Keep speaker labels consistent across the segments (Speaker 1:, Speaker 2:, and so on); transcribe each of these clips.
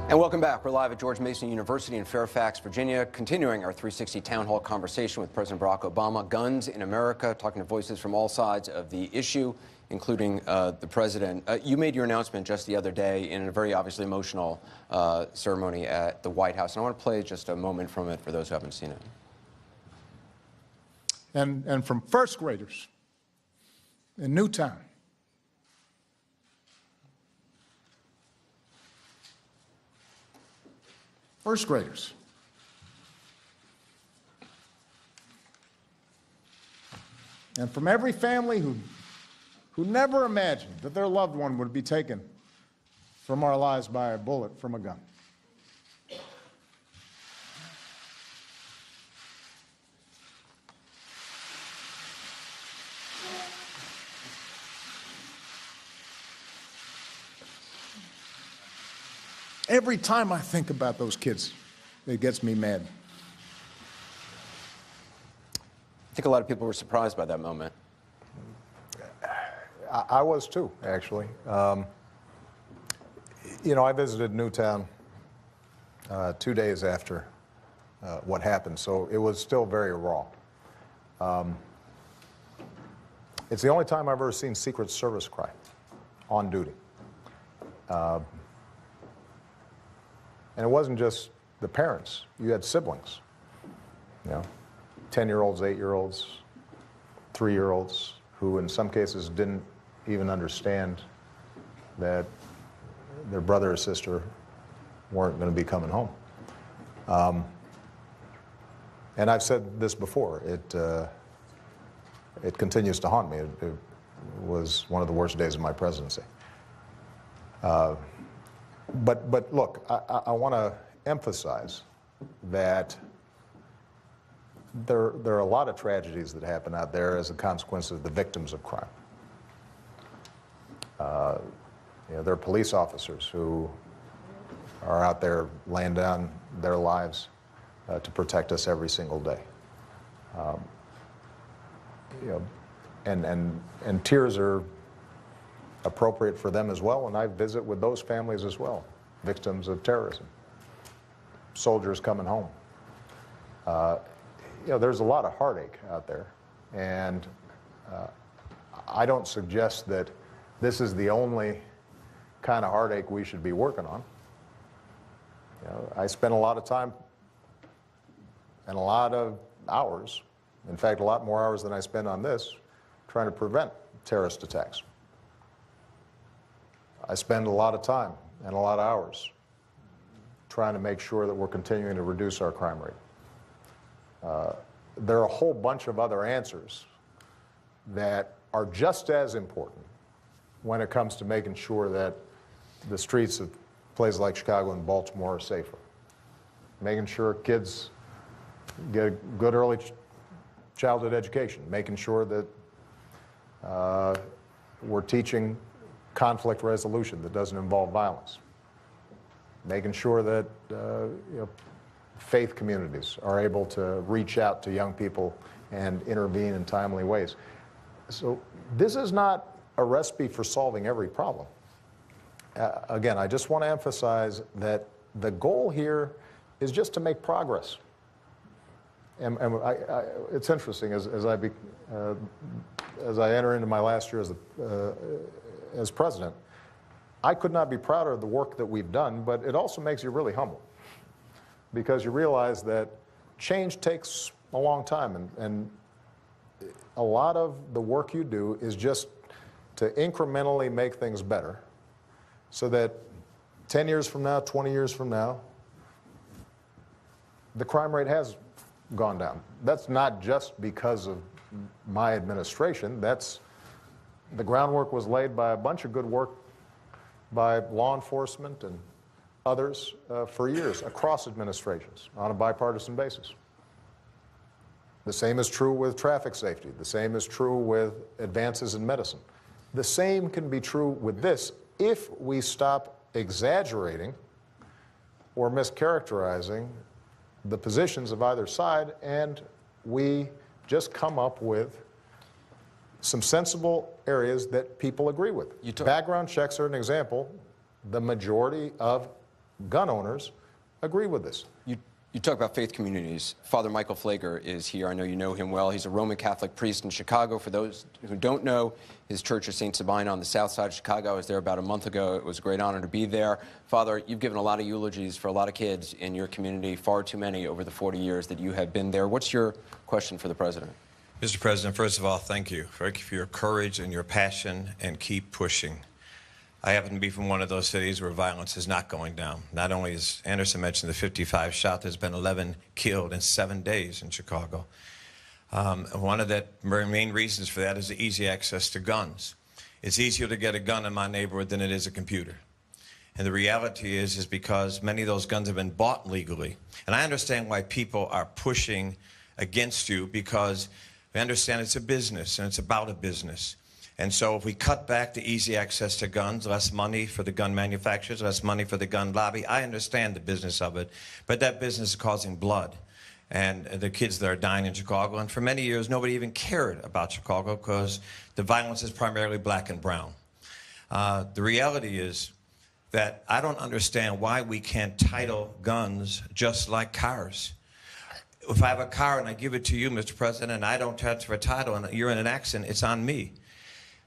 Speaker 1: And welcome back. We're live at George Mason University in Fairfax, Virginia, continuing our 360 Town Hall conversation with President Barack Obama. Guns in America, talking to voices from all sides of the issue, including the president. You made your announcement just the other day in a very obviously emotional ceremony at the White House. And I want to play just a moment from it for those who haven't seen it.
Speaker 2: And from first graders in Newtown, first graders. And from every family who never imagined that their loved one would be taken from our lives by a bullet from a gun. Every time I think about those kids, it gets me mad.
Speaker 1: I think a lot of people were surprised by that moment.
Speaker 3: I was too, actually. You know, I visited Newtown 2 days after what happened, so it was still very raw. It's the only time I've ever seen Secret Service cry on duty. And it wasn't just the parents. You had siblings, you know, 10-year-olds, 8-year-olds, 3-year-olds, who in some cases didn't even understand that their brother or sister weren't going to be coming home. And I've said this before, it continues to haunt me. It was one of the worst days of my presidency. But look, I want to emphasize that there are a lot of tragedies that happen out there as a consequence of the victims of crime. You know, there are police officers who are out there laying down their lives to protect us every single day. You know, and tears are appropriate for them as well, and I visit with those families as well, victims of terrorism, soldiers coming home. You know, there's a lot of heartache out there, and I don't suggest that this is the only kind of heartache we should be working on. You know, I spend a lot of time and a lot of hours, in fact, a lot more hours than I spend on this, trying to prevent terrorist attacks. I spend a lot of time and a lot of hours trying to make sure that we're continuing to reduce our crime rate. There are a whole bunch of other answers that are just as important when it comes to making sure that the streets of places like Chicago and Baltimore are safer. Making sure kids get a good early childhood education. Making sure that we're teaching conflict resolution that doesn't involve violence. Making sure that you know, faith communities are able to reach out to young people and intervene in timely ways. So this is not a recipe for solving every problem. Again, I just want to emphasize that the goal here is just to make progress. And it's interesting, as I enter into my last year as president, I could not be prouder of the work that we've done, but it also makes you really humble, because you realize that change takes a long time, and a lot of the work you do is just to incrementally make things better so that 10 years from now, 20 years from now, the crime rate has gone down. That's not just because of my administration. That's the groundwork was laid by a bunch of good work by law enforcement and others for years across administrations on a bipartisan basis. The same is true with traffic safety. The same is true with advances in medicine. The same can be true with this if we stop exaggerating or mischaracterizing the positions of either side, and we just come up with some sensible areas that people agree with. Background checks are an example. The majority of gun owners agree with this.
Speaker 1: You talk about faith communities. Father Michael Flager is here. I know you know him well. He's a Roman Catholic priest in Chicago. For those who don't know, his church is St. Sabina on the south side of Chicago. I was there about a month ago. It was a great honor to be there. Father, you've given a lot of eulogies for a lot of kids in your community, far too many over the 40 years that you have been there. What's your question for the president?
Speaker 4: Mr. President, first of all, thank you. Thank you for your courage and your passion, and keep pushing. I happen to be from one of those cities where violence is not going down. Not only, as Anderson mentioned, the 55 shot, there's been 11 killed in 7 days in Chicago. One of the main reasons for that is the easy access to guns. It's easier to get a gun in my neighborhood than it is a computer. And the reality is because many of those guns have been bought legally. And I understand why people are pushing against you, because they understand it's a business and it's about a business. And so if we cut back the easy access to guns, less money for the gun manufacturers, less money for the gun lobby, I understand the business of it, but that business is causing blood. And the kids that are dying in Chicago, and for many years nobody even cared about Chicago because the violence is primarily black and brown. The reality is that I don't understand why we can't title guns just like cars. If I have a car and I give it to you, Mr. President, and I don't transfer a title and you're in an accident, it's on me.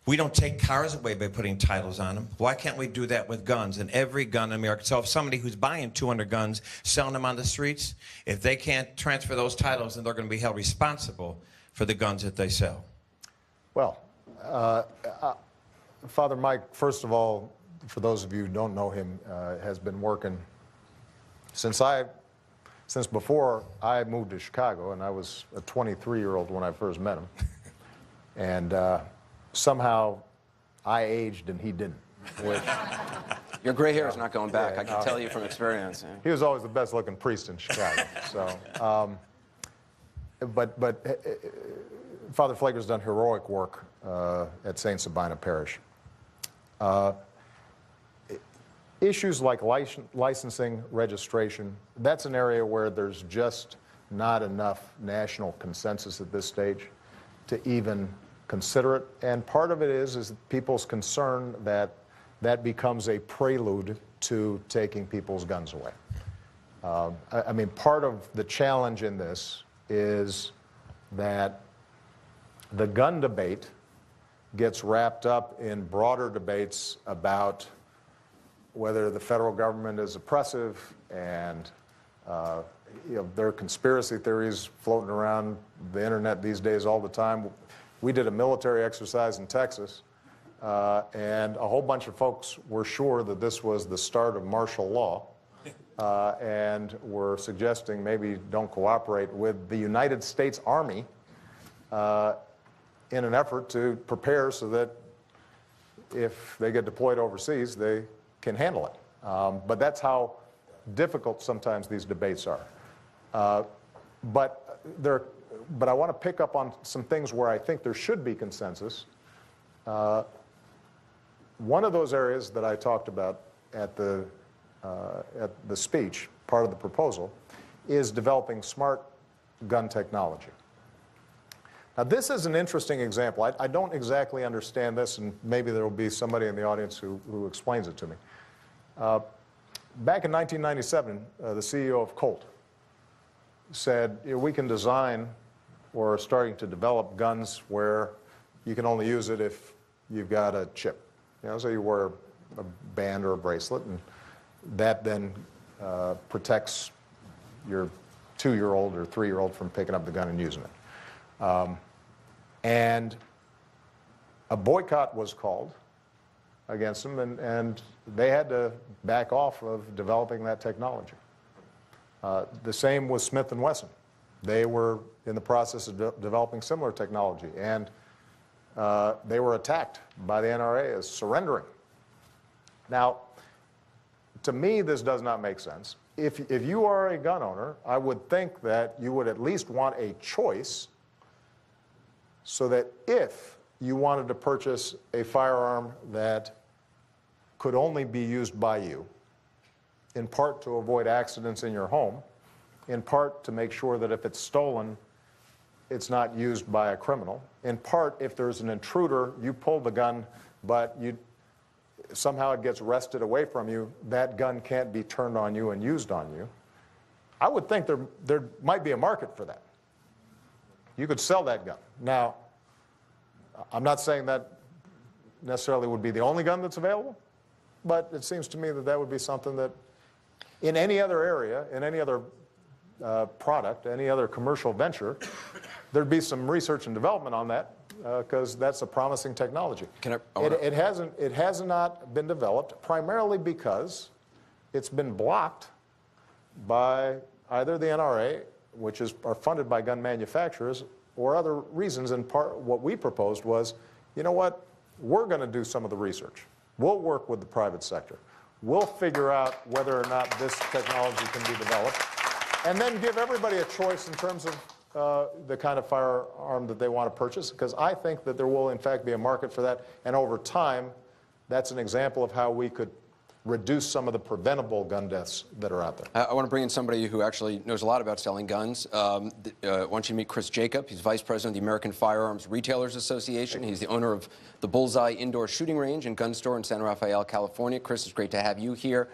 Speaker 4: We don't take cars away by putting titles on them. Why can't we do that with guns? And every gun in America. So if somebody who's buying 200 guns, selling them on the streets, if they can't transfer those titles, then they're going to be held responsible for the guns that they sell.
Speaker 3: Well, Father Mike, first of all, for those of you who don't know him, has been working since before I moved to Chicago, and I was a 23-year-old when I first met him. And somehow I aged and he didn't. Which,
Speaker 1: your gray hair is not going back. Yeah, I can tell you from experience. Yeah.
Speaker 3: He was always the best-looking priest in Chicago. So, but Father Flager's done heroic work at St. Sabina Parish. Issues like licensing, registration, that's an area where there's just not enough national consensus at this stage to even consider it. And part of it is people's concern that that becomes a prelude to taking people's guns away. I mean, part of the challenge in this is that the gun debate gets wrapped up in broader debates about whether the federal government is oppressive, and there are conspiracy theories floating around the internet these days all the time. We did a military exercise in Texas, and a whole bunch of folks were sure that this was the start of martial law, and were suggesting maybe don't cooperate with the United States Army in an effort to prepare so that if they get deployed overseas, they can handle it. But that's how difficult sometimes these debates are. But I want to pick up on some things where I think there should be consensus. One of those areas that I talked about at the speech, part of the proposal, is developing smart gun technology. Now, this is an interesting example. I don't exactly understand this, and maybe there will be somebody in the audience who explains it to me. Back in 1997, the CEO of Colt said, we can design or are starting to develop guns where you can only use it if you've got a chip. So you wear a band or a bracelet, and that then protects your 2-year-old or 3-year-old from picking up the gun and using it. And a boycott was called against them, and they had to back off of developing that technology. The same with Smith & Wesson. They were in the process of developing similar technology, and they were attacked by the NRA as surrendering. Now, to me, this does not make sense. If you are a gun owner, I would think that you would at least want a choice so that if you wanted to purchase a firearm that could only be used by you, in part to avoid accidents in your home, in part to make sure that if it's stolen, it's not used by a criminal, in part if there's an intruder, you pull the gun, but somehow it gets wrested away from you, that gun can't be turned on you and used on you. I would think there might be a market for that. You could sell that gun. Now, I'm not saying that necessarily would be the only gun that's available, but it seems to me that that would be something that in any other area, in any other product, any other commercial venture, there'd be some research and development on that because that's a promising technology. It has not been developed primarily because it's been blocked by either the NRA, which are funded by gun manufacturers, or other reasons. And what we proposed was, you know what, we're going to do some of the research. We'll work with the private sector. We'll figure out whether or not this technology can be developed, and then give everybody a choice in terms of the kind of firearm that they want to purchase, because I think that there will, in fact, be a market for that. And over time, that's an example of how we could reduce some of the preventable gun deaths that are out there.
Speaker 1: I want to bring in somebody who actually knows a lot about selling guns. I want you to meet Chris Jacob. He's Vice President of the American Firearms Retailers Association. He's the owner of the Bullseye Indoor Shooting Range and Gun Store in San Rafael, California. Chris, it's great to have you here.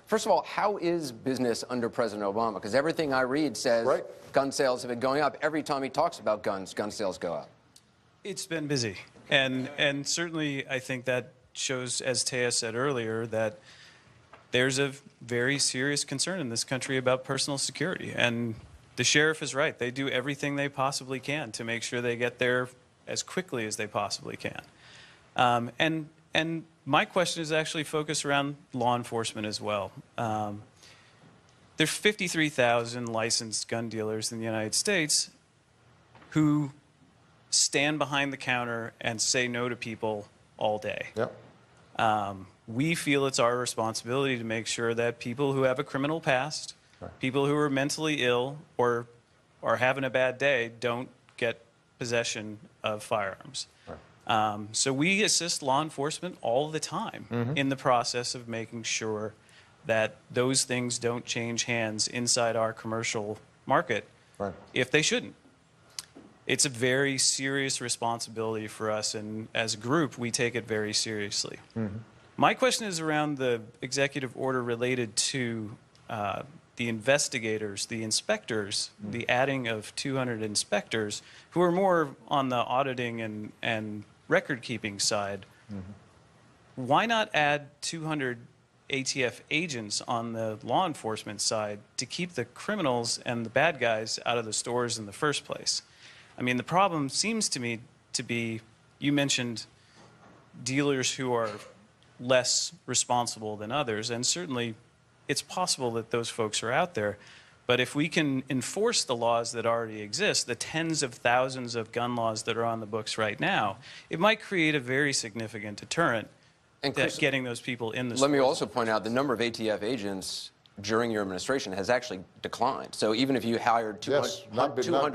Speaker 1: First of all, how is business under President Obama? Because everything I read says gun sales have been going up. Every time he talks about guns, gun sales go up.
Speaker 5: It's been busy. And certainly I think that shows, as Taya said earlier, that there's a very serious concern in this country about personal security. And the sheriff is right. They do everything they possibly can to make sure they get there as quickly as they possibly can. And my question is actually focused around law enforcement as well. There's 53,000 licensed gun dealers in the United States who stand behind the counter and say no to people all day.
Speaker 3: Yep.
Speaker 5: We feel it's our responsibility to make sure that people who have a criminal past, people who are mentally ill or are having a bad day don't get possession of firearms. So we assist law enforcement all the time in the process of making sure that those things don't change hands inside our commercial market if they shouldn't. It's a very serious responsibility for us, and as a group, we take it very seriously. My question is around the executive order related to the investigators, the inspectors, the adding of 200 inspectors who are more on the auditing and record-keeping side. Why not add 200 ATF agents on the law enforcement side to keep the criminals and the bad guys out of the stores in the first place? I mean, the problem seems to me to be, you mentioned dealers who are less responsible than others, and certainly it's possible that those folks are out there. But if we can enforce the laws that already exist, the tens of thousands of gun laws that are on the books right now, it might create a very significant deterrent
Speaker 1: and Chris,
Speaker 5: getting those people in the
Speaker 1: Let
Speaker 5: stores.
Speaker 1: me also point out the number of ATF agents during your administration has actually declined. So even if you hired 200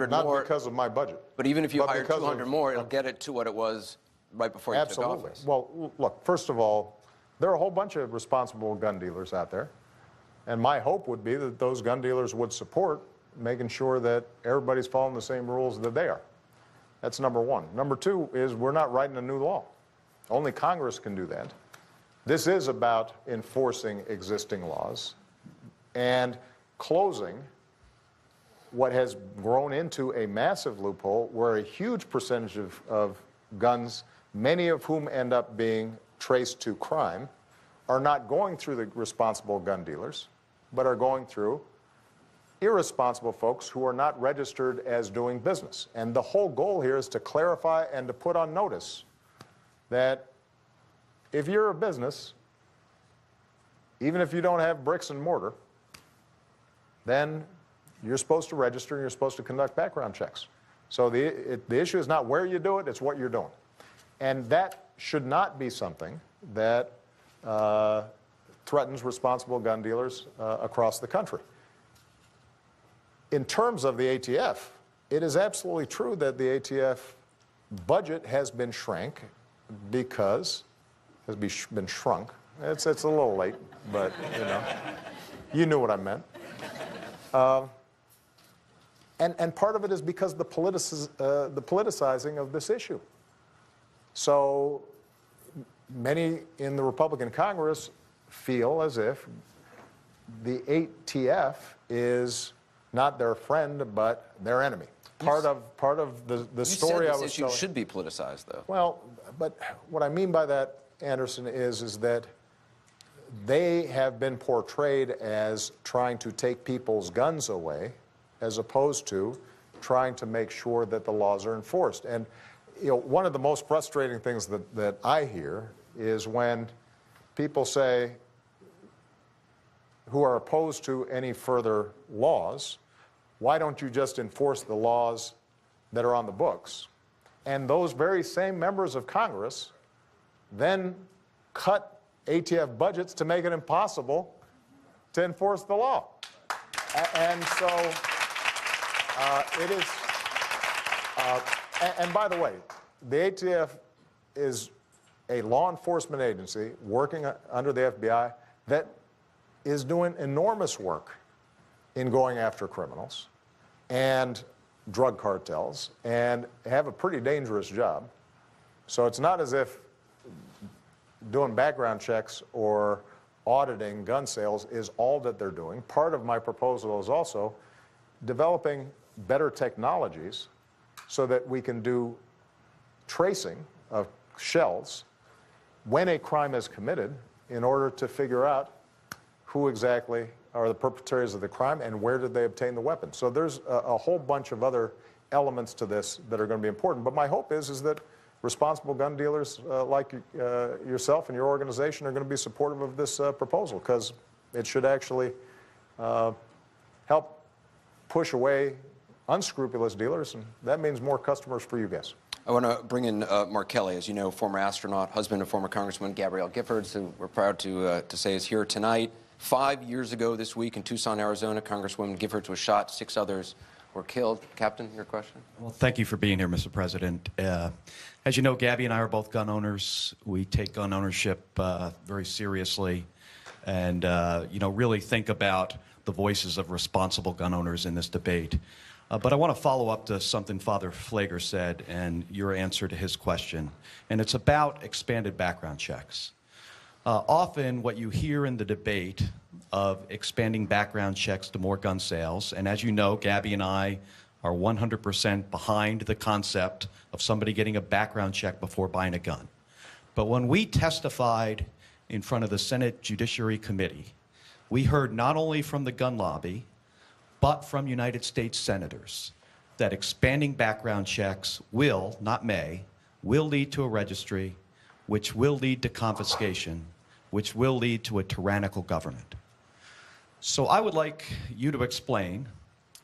Speaker 3: not
Speaker 1: more,
Speaker 3: because of my budget.
Speaker 1: But even if you hired 200 more, it'll get it to what it was right before you took office.
Speaker 3: Well, look, first of all, there are a whole bunch of responsible gun dealers out there. And my hope would be that those gun dealers would support making sure that everybody's following the same rules that they are. That's number one. Number two is we're not writing a new law. Only Congress can do that. This is about enforcing existing laws and closing what has grown into a massive loophole where a huge percentage of guns, many of whom end up being traced to crime, are not going through the responsible gun dealers, but are going through irresponsible folks who are not registered as doing business. And the whole goal here is to clarify and to put on notice that if you're a business, even if you don't have bricks and mortar, then you're supposed to register and you're supposed to conduct background checks. So the issue is not where you do it, it's what you're doing. And that should not be something that threatens responsible gun dealers across the country. In terms of the ATF, it is absolutely true that the ATF budget has been shrunk. It's a little late, but you know, you knew what I meant. And part of it is because the politicizing of this issue. So many in the Republican Congress feel as if the ATF is not their friend, but their enemy. Part of the story I was telling.
Speaker 1: This issue should be politicized, though.
Speaker 3: Well, but what I mean by that, Anderson, is that they have been portrayed as trying to take people's guns away, as opposed to trying to make sure that the laws are enforced. And one of the most frustrating things that I hear is when people say, who are opposed to any further laws, why don't you just enforce the laws that are on the books? And those very same members of Congress then cut ATF budgets to make it impossible to enforce the law. And so it is, and by the way, the ATF is a law enforcement agency working under the FBI that is doing enormous work in going after criminals and drug cartels and have a pretty dangerous job. So it's not as if doing background checks or auditing gun sales is all that they're doing. Part of my proposal is also developing better technologies so that we can do tracing of shells when a crime is committed in order to figure out who exactly are the perpetrators of the crime and where did they obtain the weapon. So there's a whole bunch of other elements to this that are going to be important. But my hope is that responsible gun dealers like yourself and your organization are going to be supportive of this proposal, because it should actually help push away unscrupulous dealers, and that means more customers for you guys.
Speaker 1: I want to bring in Mark Kelly, as you know, former astronaut, husband of former Congresswoman Gabrielle Giffords, who we're proud to say is here tonight. 5 years ago this week in Tucson, Arizona, Congresswoman Giffords was shot. 6 others were killed. Captain, your question?
Speaker 6: Well, thank you for being here, Mr. President. As you know, Gabby and I are both gun owners. We take gun ownership very seriously and, really think about the voices of responsible gun owners in this debate. But I want to follow up to something Father Pfleger said and your answer to his question, and it's about expanded background checks. Often what you hear in the debate of expanding background checks to more gun sales, and as you know, Gabby and I are 100% behind the concept of somebody getting a background check before buying a gun. But when we testified in front of the Senate Judiciary Committee, we heard not only from the gun lobby, but from United States senators that expanding background checks will, not may, will lead to a registry, which will lead to confiscation, which will lead to a tyrannical government. So I would like you to explain,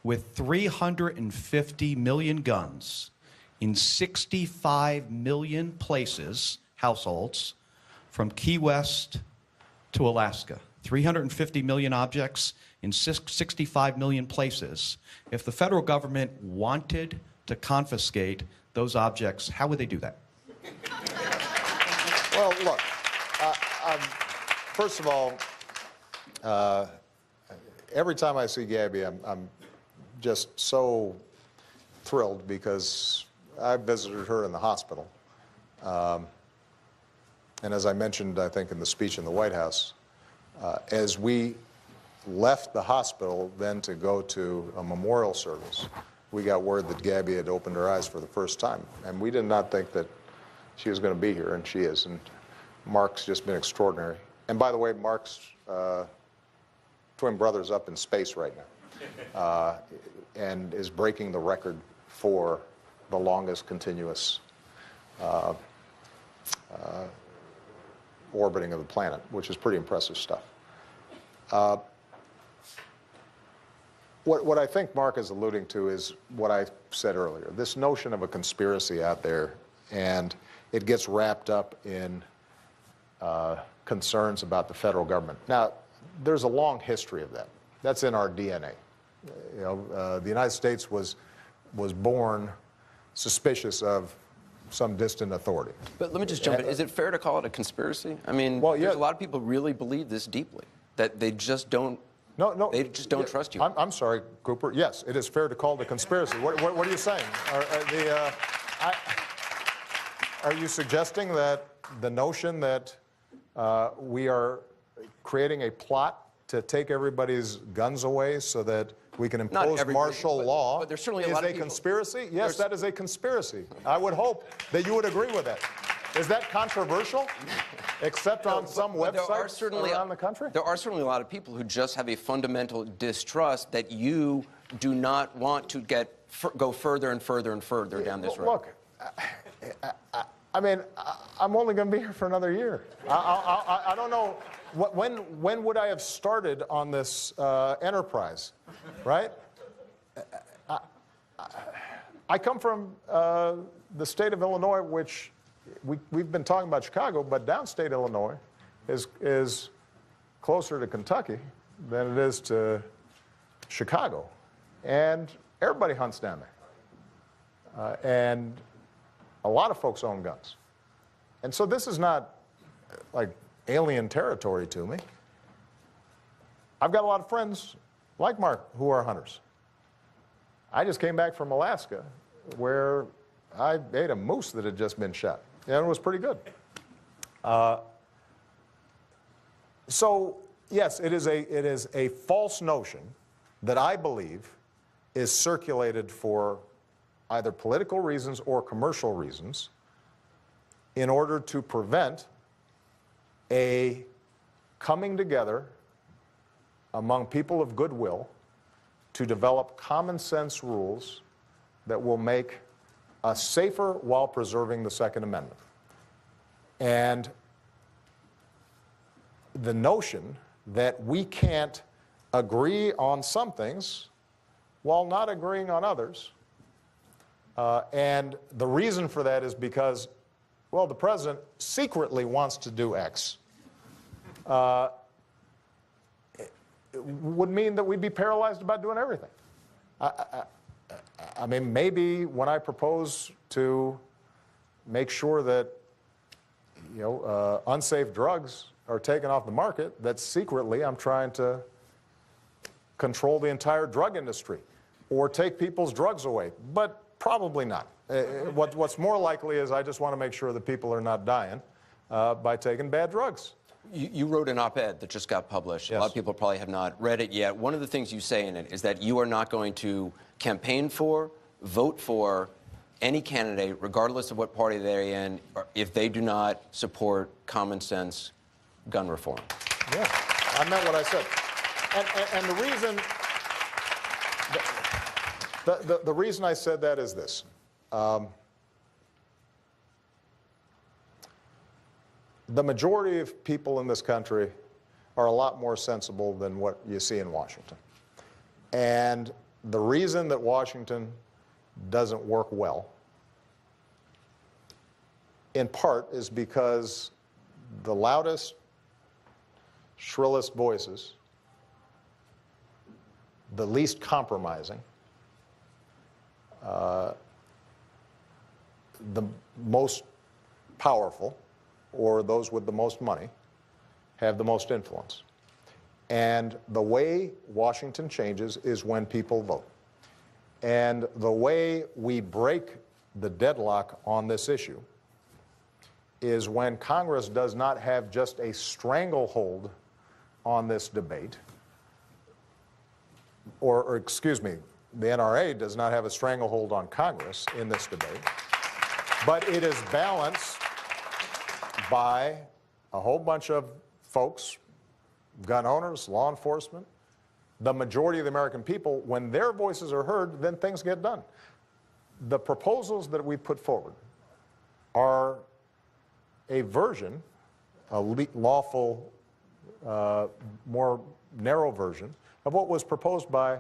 Speaker 6: with 350 million guns in 65 million places, households, from Key West to Alaska, 350 million objects in 65 million places, if the federal government wanted to confiscate those objects, how would they do that?
Speaker 3: Well, look, first of all, every time I see Gabby, I'm just so thrilled because I visited her in the hospital. And as I mentioned, I think, in the speech in the White House, as we left the hospital then to go to a memorial service, we got word that Gabby had opened her eyes for the first time. And we did not think that she was going to be here, and she is. And Mark's just been extraordinary. And by the way, Mark's twin brother's up in space right now and is breaking the record for the longest continuous orbiting of the planet, which is pretty impressive stuff. What I think Mark is alluding to is what I said earlier, this notion of a conspiracy out there, and it gets wrapped up in concerns about the federal government. Now, there's a long history of that. That's in our DNA. You know, the United States was born suspicious of some distant authority.
Speaker 1: But let me just jump in. Is it fair to call it a conspiracy? I mean,
Speaker 3: well,
Speaker 1: there's a lot of people really believe this deeply, that they just don't. No, they just don't trust you.
Speaker 3: I'm sorry, Cooper. Yes, it is fair to call it a conspiracy. What are you saying? Are you suggesting that the notion that we are creating a plot to take everybody's guns away so that we can impose martial law
Speaker 1: but there's certainly a
Speaker 3: is
Speaker 1: lot of
Speaker 3: a
Speaker 1: people.
Speaker 3: conspiracy? Yes, that is a conspiracy. I would hope that you would agree with that. Is that controversial? Except on some websites around the country?
Speaker 1: There are certainly a lot of people who just have a fundamental distrust that you do not want to go further and further and further down this road.
Speaker 3: Look, I mean, I'm only going to be here for another year. I don't know. When would I have started on this enterprise, right? I come from the state of Illinois, which we've been talking about Chicago, but downstate Illinois is closer to Kentucky than it is to Chicago. And everybody hunts down there. And a lot of folks own guns. And so this is not like alien territory to me. I've got a lot of friends like Mark who are hunters. I just came back from Alaska where I ate a moose that had just been shot. And it was pretty good. So yes, it is a false notion that I believe is circulated for either political reasons or commercial reasons in order to prevent a coming together among people of goodwill to develop common sense rules that will make us safer while preserving the Second Amendment. And the notion that we can't agree on some things while not agreeing on others, and the reason for that is because, well, the president secretly wants to do X, would mean that we'd be paralyzed about doing everything. I mean, maybe when I propose to make sure that, you know, unsafe drugs are taken off the market, that secretly I'm trying to control the entire drug industry or take people's drugs away, but probably not. What's more likely is I just want to make sure that people are not dying by taking bad drugs.
Speaker 1: You wrote an op-ed that just got published.
Speaker 3: Yes.
Speaker 1: A lot of people probably have not read it yet. One of the things you say in it is that you are not going to campaign for, vote for any candidate, regardless of what party they're in, if they do not support common sense gun reform.
Speaker 3: Yeah, I meant what I said. And the reason, the reason I said that is this. The majority of people in this country are a lot more sensible than what you see in Washington. And the reason that Washington doesn't work well, in part, is because the loudest, shrillest voices, the least compromising, the most powerful, or those with the most money, have the most influence. And the way Washington changes is when people vote. And the way we break the deadlock on this issue is when Congress does not have just a stranglehold on this debate, or excuse me, the NRA does not have a stranglehold on Congress in this debate, but it is balanced by a whole bunch of folks, gun owners, law enforcement, the majority of the American people. When their voices are heard, then things get done. The proposals that we put forward are a version, a lawful, more narrow version of what was proposed by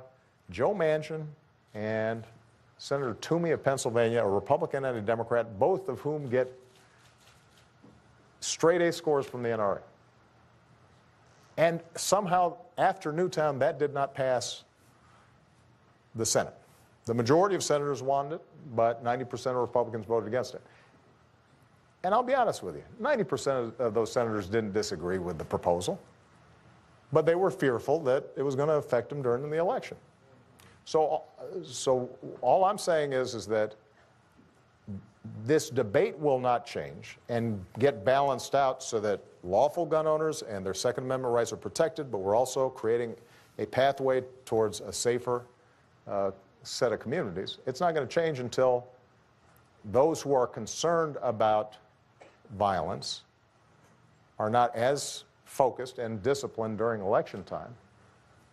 Speaker 3: Joe Manchin and Senator Toomey of Pennsylvania, a Republican and a Democrat, both of whom get straight A scores from the NRA. And somehow, after Newtown, that did not pass the Senate. The majority of senators wanted it, but 90% of Republicans voted against it. And I'll be honest with you, 90% of those senators didn't disagree with the proposal, but they were fearful that it was going to affect them during the election. So all I'm saying is that this debate will not change and get balanced out so that lawful gun owners and their Second Amendment rights are protected, but we're also creating a pathway towards a safer set of communities. It's not going to change until those who are concerned about violence are not as focused and disciplined during election time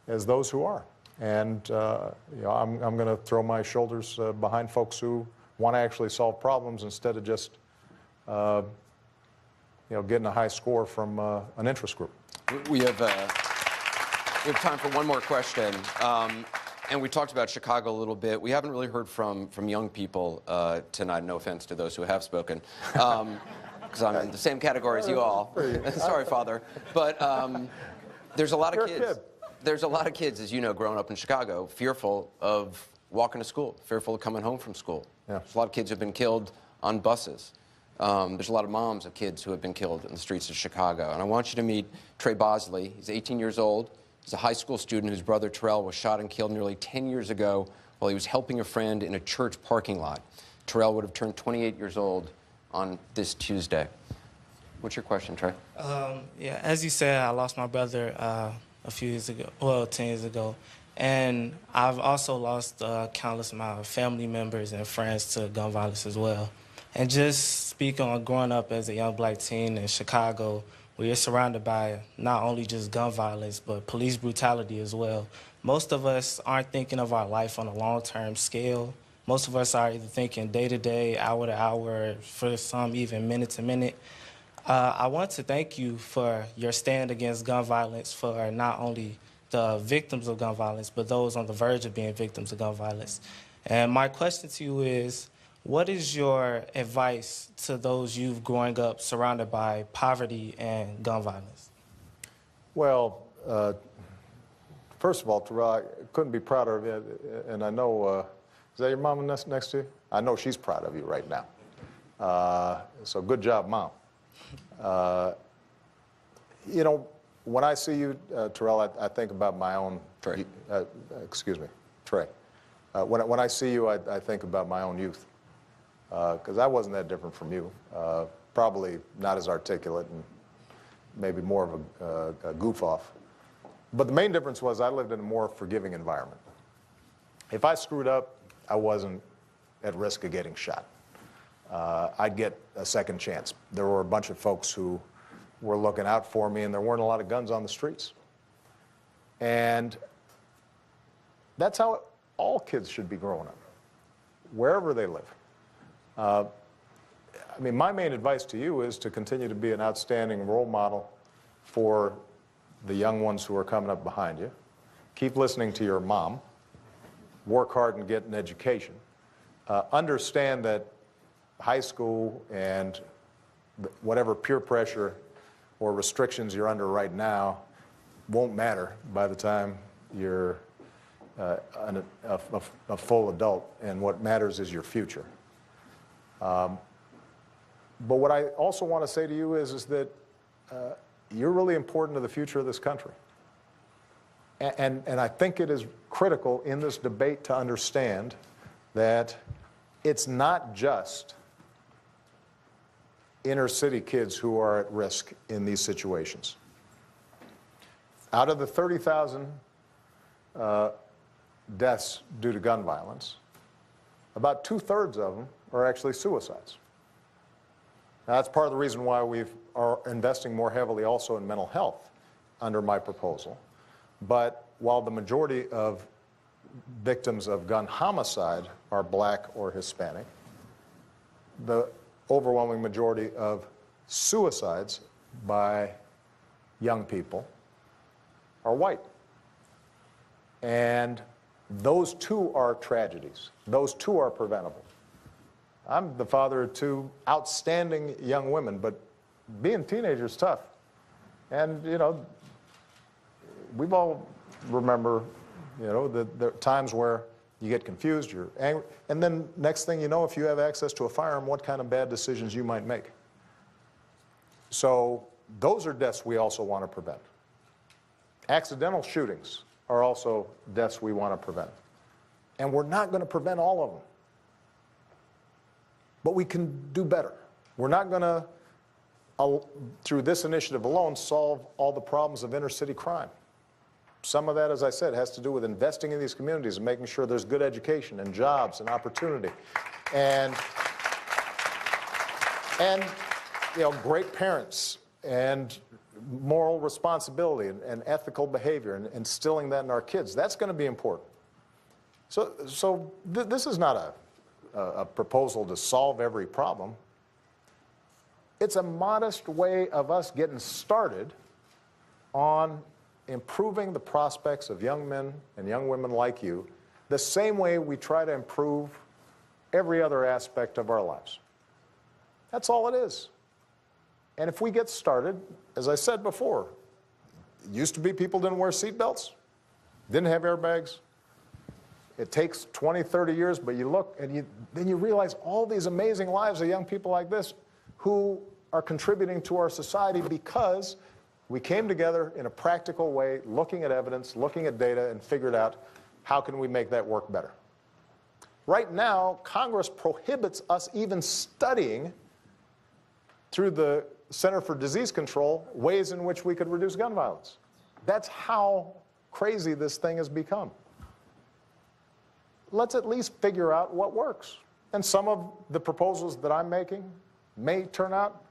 Speaker 3: as those who are. And you know, I'm going to throw my shoulders behind folks who want to actually solve problems instead of just you know, getting a high score from an interest group.
Speaker 1: We have time for one more question. And we talked about Chicago a little bit. We haven't really heard from young people tonight. No offense to those who have spoken, because I'm in the same category as you all. Sorry, Father. But there's a lot of kids. There's a lot of kids, as you know, growing up in Chicago, fearful of walking to school, fearful of coming home from school.
Speaker 3: Yeah.
Speaker 1: There's a lot of kids who have been killed on buses. There's a lot of moms of kids who have been killed in the streets of Chicago. And I want you to meet Trey Bosley. He's 18 years old. He's a high school student whose brother Terrell was shot and killed nearly 10 years ago while he was helping a friend in a church parking lot. Terrell would have turned 28 years old on this Tuesday. What's your question, Trey?
Speaker 7: Yeah, as you said, I lost my brother a few years ago, well, 10 years ago. And I've also lost countless amount of family members and friends to gun violence as well. And just speaking on growing up as a young black teen in Chicago, where you're surrounded by not only just gun violence, but police brutality as well. Most of us aren't thinking of our life on a long-term scale. Most of us are either thinking day-to-day, hour-to-hour, for some even minute-to-minute. I want to thank you for your stand against gun violence, for not only the victims of gun violence, but those on the verge of being victims of gun violence. And my question to you is, what is your advice to those youth growing up surrounded by poverty and gun violence?
Speaker 3: Well, first of all, Terrell, I couldn't be prouder of you. And I know, is that your mom next to you? I know she's proud of you right now. So good job, Mom. You know, when I see you, Terrell, I think about my own,
Speaker 1: Trey.
Speaker 3: Excuse me, Trey. When I see you, I think about my own youth. Because I wasn't that different from you. Probably not as articulate and maybe more of a goof-off. But the main difference was I lived in a more forgiving environment. If I screwed up, I wasn't at risk of getting shot. I'd get a second chance. There were a bunch of folks who were looking out for me, and there weren't a lot of guns on the streets. And that's how all kids should be growing up, wherever they live. I mean, my main advice to you is to continue to be an outstanding role model for the young ones who are coming up behind you. Keep listening to your mom. Work hard and get an education. Understand that high school and whatever peer pressure or restrictions you're under right now won't matter by the time you're a full adult, and what matters is your future. But what I also want to say to you is that you're really important to the future of this country. And I think it is critical in this debate to understand that it's not just inner city kids who are at risk in these situations. Out of the 30,000 deaths due to gun violence, about 2/3 of them are actually suicides. Now, that's part of the reason why we are investing more heavily also in mental health under my proposal. But while the majority of victims of gun homicide are black or Hispanic, the overwhelming majority of suicides by young people are white. And those two are tragedies. Those two are preventable. I'm the father of two outstanding young women, but being teenagers is tough. And, you know, we've all remember, you know, the times where you get confused, you're angry, and then next thing you know, if you have access to a firearm, what kind of bad decisions you might make. So those are deaths we also want to prevent. Accidental shootings are also deaths we want to prevent. And we're not going to prevent all of them. But we can do better. We're not going to, through this initiative alone, solve all the problems of inner city crime. Some of that, as I said, has to do with investing in these communities and making sure there's good education and jobs and opportunity. And you know, great parents and moral responsibility and ethical behavior and instilling that in our kids. That's going to be important. So this is not a proposal to solve every problem. It's a modest way of us getting started on improving the prospects of young men and young women like you, the same way we try to improve every other aspect of our lives. That's all it is. And if we get started, as I said before, it used to be people didn't wear seatbelts, didn't have airbags. It takes 20, 30 years, but you look and then you realize all these amazing lives of young people like this who are contributing to our society because we came together in a practical way, looking at evidence, looking at data, and figured out how can we make that work better. Right now, Congress prohibits us even studying through the Center for Disease Control ways in which we could reduce gun violence. That's how crazy this thing has become. Let's at least figure out what works. And some of the proposals that I'm making may turn out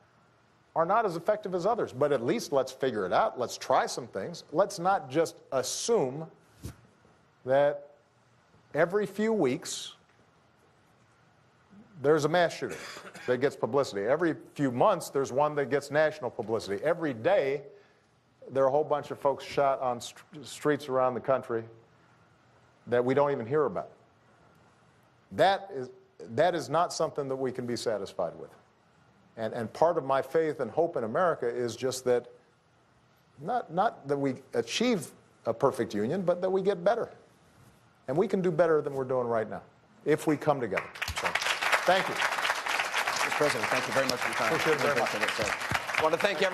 Speaker 3: are not as effective as others, but at least let's figure it out. Let's try some things. Let's not just assume that every few weeks there's a mass shooting that gets publicity. Every few months there's one that gets national publicity. Every day there are a whole bunch of folks shot on streets around the country that we don't even hear about. That is not something that we can be satisfied with. And part of my faith and hope in America is just that, not that we achieve a perfect union, but that we get better. And we can do better than we're doing right now, if we come together. So, thank you.
Speaker 1: Mr. President, thank you very much for your time.
Speaker 3: Appreciate it very much.
Speaker 1: I want to thank everyone.